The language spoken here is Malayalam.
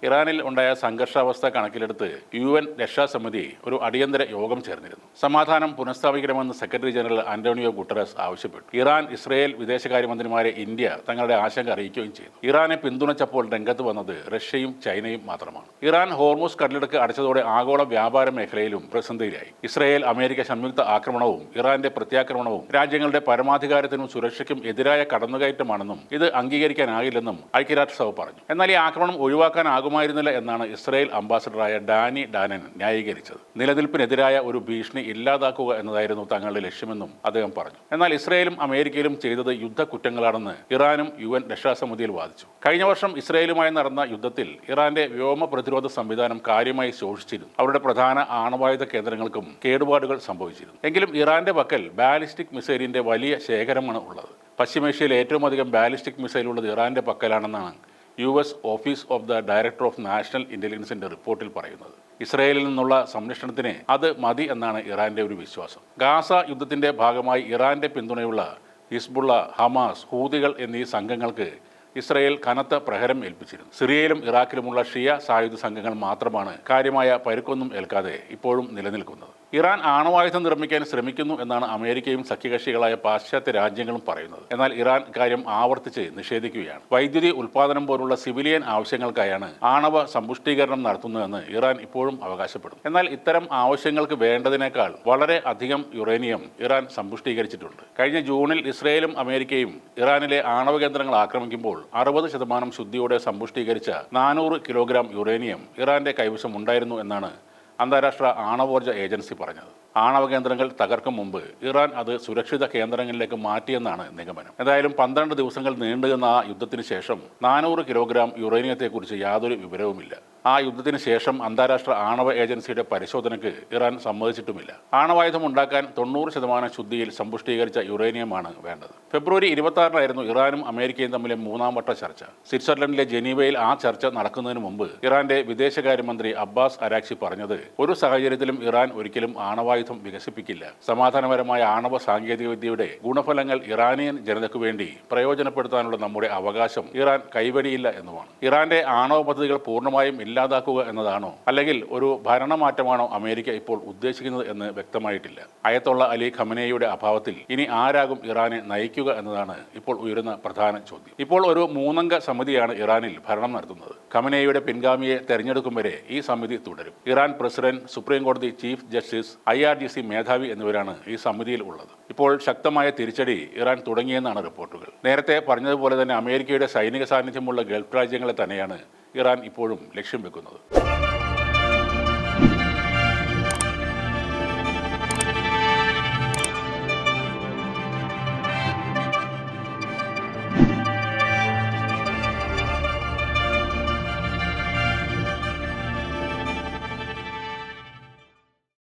ഇറാനിൽ ഉണ്ടായ സംഘർഷാവസ്ഥ കണക്കിലെടുത്ത് UN രക്ഷാസമിതി ഒരു അടിയന്തര യോഗം ചേർന്നിരുന്നു. സമാധാനം പുനഃസ്ഥാപിക്കണമെന്ന് സെക്രട്ടറി ജനറൽ ആന്റോണിയോ ഗുട്ടറസ് ആവശ്യപ്പെട്ടു. ഇറാൻ, ഇസ്രയേൽ വിദേശകാര്യമന്ത്രിമാരെ ഇന്ത്യ തങ്ങളുടെ ആശങ്ക അറിയിക്കുകയും ചെയ്തു. ഇറാനെ പിന്തുണച്ചപ്പോൾ രംഗത്ത് വന്നത് റഷ്യയും ചൈനയും മാത്രമാണ്. ഇറാൻ ഹോർമൂസ് കടലിടുക്ക് അടച്ചതോടെ ആഗോള വ്യാപാര മേഖലയിലും പ്രതിസന്ധിയിലായി. ഇസ്രയേൽ, അമേരിക്ക സംയുക്ത ആക്രമണവും ഇറാന്റെ പ്രത്യാക്രമണവും രാജ്യങ്ങളുടെ പരമാധികാരത്തിനും സുരക്ഷയ്ക്കും എതിരായ കടന്നുകയറ്റമാണെന്നും ഇത് അംഗീകരിക്കാനാകില്ലെന്നും ഐക്യരാഷ്ട്രസഭ പറഞ്ഞു. എന്നാൽ ഈ ആക്രമണം ഒഴിവാക്കാനാകുമായിരുന്നില്ല എന്നാണ് ഇസ്രയേൽ അംബാസഡറായ ഡാനി ഡാനൻ ന്യായീകരിച്ചത്. നിലനിൽപ്പിനെതിരായ ഒരു ഭീഷണി ഇല്ലാതാക്കുക എന്നതായിരുന്നു തങ്ങളുടെ ലക്ഷ്യമെന്നും അദ്ദേഹം പറഞ്ഞു. എന്നാൽ ഇസ്രയേലും അമേരിക്കയിലും ചെയ്തത് യുദ്ധക്കുറ്റങ്ങളാണെന്ന് ഇറാനും UN രക്ഷാസമിതിയിൽ വാദിച്ചു. കഴിഞ്ഞ വർഷം ഇസ്രയേലുമായി നടന്ന യുദ്ധത്തിൽ ഇറാന്റെ വ്യോമ പ്രതിരോധ സംവിധാനം കാര്യമായി ശോഷിച്ചിരുന്നു. അവരുടെ പ്രധാന ആണവായുധ കേന്ദ്രങ്ങൾക്കും കേടുപാടുകൾ സംഭവിച്ചിരുന്നു. എങ്കിലും ഇറാന്റെ പക്കൽ ബാലിസ്റ്റിക് മിസൈലിന്റെ വലിയ ശേഖരമാണ് ഉള്ളത്. പശ്ചിമേഷ്യയിൽ ഏറ്റവും അധികം ബാലിസ്റ്റിക് മിസൈൽ ഉള്ളത് ഇറാന്റെ പക്കലാണെന്നാണ് US office of the director of national ഇന്റലിജൻസിന്റെ റിപ്പോർട്ടിൽ പറയുന്നത്. ഇസ്രയേലിൽ നിന്നുള്ള സംരക്ഷണത്തിന് അത് മതി എന്നാണ് ഇറാന്റെ ഒരു വിശ്വാസം. ഗാസ യുദ്ധത്തിന്റെ ഭാഗമായി ഇറാന്റെ പിന്തുണയുള്ള ഹിസ്ബുള്ള, ഹമാസ്, ഹൂതികൾ എന്നീ സംഘങ്ങൾക്ക് ഇസ്രയേൽ കനത്ത പ്രഹരം ഏൽപ്പിച്ചിരുന്നു. സിറിയയിലും ഇറാഖിലുമുള്ള ഷിയ സായുധ സംഘങ്ങൾ മാത്രമാണ് കാര്യമായ പരുക്കൊന്നും ഏൽക്കാതെ ഇപ്പോഴും നിലനിൽക്കുന്നത്. ഇറാൻ ആണവായുധം നിർമ്മിക്കാൻ ശ്രമിക്കുന്നു എന്നാണ് അമേരിക്കയും സഖ്യകക്ഷികളായ പാശ്ചാത്യ രാജ്യങ്ങളും പറയുന്നത്. എന്നാൽ ഇറാൻ കാര്യം ആവർത്തിച്ച് നിഷേധിക്കുകയാണ്. വൈദ്യുതി ഉൽപ്പാദനം പോലുള്ള സിവിലിയൻ ആവശ്യങ്ങൾക്കായാണ് ആണവ സമ്പുഷ്ടീകരണം നടത്തുന്നതെന്ന് ഇറാൻ ഇപ്പോഴും അവകാശപ്പെടുന്നു. എന്നാൽ ഇത്തരം ആവശ്യങ്ങൾക്ക് വേണ്ടതിനേക്കാൾ വളരെ അധികം യുറേനിയം ഇറാൻ സമ്പുഷ്ടീകരിച്ചിട്ടുണ്ട്. കഴിഞ്ഞ ജൂണിൽ ഇസ്രയേലും അമേരിക്കയും ഇറാനിലെ ആണവ കേന്ദ്രങ്ങൾ ആക്രമിക്കുമ്പോൾ 60% ശുദ്ധിയോടെ സമ്പുഷ്ടീകരിച്ച 400 കിലോഗ്രാം യുറേനിയം ഇറാന്റെ കൈവശം ഉണ്ടായിരുന്നു എന്നാണ് അന്താരാഷ്ട്ര ആണവോർജ്ജ ഏജൻസി പറഞ്ഞത്. ആണവ കേന്ദ്രങ്ങൾ തകർക്കും മുമ്പ് ഇറാൻ അത് സുരക്ഷിത കേന്ദ്രങ്ങളിലേക്ക് മാറ്റിയെന്നാണ് നിഗമനം. ഏതായാലും 12 ദിവസങ്ങൾ നീണ്ടുനിന്ന ആ യുദ്ധത്തിന് ശേഷം 400 കിലോഗ്രാം യുറേനിയത്തെക്കുറിച്ച് യാതൊരു വിവരവുമില്ല. ആ യുദ്ധത്തിന് ശേഷം അന്താരാഷ്ട്ര ആണവ ഏജൻസിയുടെ പരിശോധനയ്ക്ക് ഇറാൻ സമ്മതിച്ചിട്ടുമില്ല. ആണവായുധം ഉണ്ടാക്കാൻ 90% ശുദ്ധിയിൽ സമ്പുഷ്ടീകരിച്ച യുറേനിയമാണ് വേണ്ടത്. ഫെബ്രുവരി 26-നായിരുന്നു ഇറാനും അമേരിക്കയും തമ്മിലെ 3ാം വട്ട ചർച്ച. സ്വിറ്റ്സർലൻഡിലെ ജനീവയിൽ ആ ചർച്ച നടക്കുന്നതിന് മുമ്പ് ഇറാന്റെ വിദേശകാര്യമന്ത്രി അബ്ബാസ് അരാക്ചി പറഞ്ഞത് ഒരു സാഹചര്യത്തിലും ഇറാൻ ഒരിക്കലും ആണവായുധം വികസിപ്പിക്കില്ല. സമാധാനപരമായ ആണവ സാങ്കേതിക വിദ്യയുടെ ഗുണഫലങ്ങൾ ഇറാനിയൻ ജനതയ്ക്കു വേണ്ടി പ്രയോജനപ്പെടുത്താനുള്ള നമ്മുടെ അവകാശം ഇറാൻ കൈവെടിയില്ല എന്നുമാണ്. ഇറാന്റെ ആണവ പദ്ധതികൾ പൂർണ്ണമായും ഇല്ലാതാക്കുക എന്നതാണോ അല്ലെങ്കിൽ ഒരു ഭരണമാറ്റമാണോ അമേരിക്ക ഇപ്പോൾ ഉദ്ദേശിക്കുന്നത് എന്ന് വ്യക്തമായിട്ടില്ല. അയത്തുള്ള അലി ഖമനേയുടെ അഭാവത്തിൽ ഇനി ആരാകും ഇറാനെ നയിക്കുക എന്നതാണ് ഇപ്പോൾ ഉയരുന്ന പ്രധാന ചോദ്യം. ഇപ്പോൾ ഒരു 3-അംഗ സമിതിയാണ് ഇറാനിൽ ഭരണം നടത്തുന്നത്. ഖമനേയുടെ പിൻഗാമിയെ തെരഞ്ഞെടുക്കും വരെ ഈ സമിതി തുടരും. ഇറാൻ പ്രസിഡന്റ്, സുപ്രീം കോടതി ചീഫ് ജസ്റ്റിസ്, IRGC മേധാവി എന്നിവരാണ് ഈ സമിതിയിൽ ഉള്ളത്. ഇപ്പോൾ ശക്തമായ തിരിച്ചടി ഇറാൻ തുടങ്ങിയെന്നാണ് റിപ്പോർട്ടുകൾ. നേരത്തെ പറഞ്ഞതുപോലെ തന്നെ അമേരിക്കയുടെ സൈനിക സാന്നിധ്യമുള്ള ഗൾഫ് രാജ്യങ്ങളെ തന്നെയാണ് ഇറാൻ ഇപ്പോഴും ലക്ഷ്യം വെക്കുന്നത്.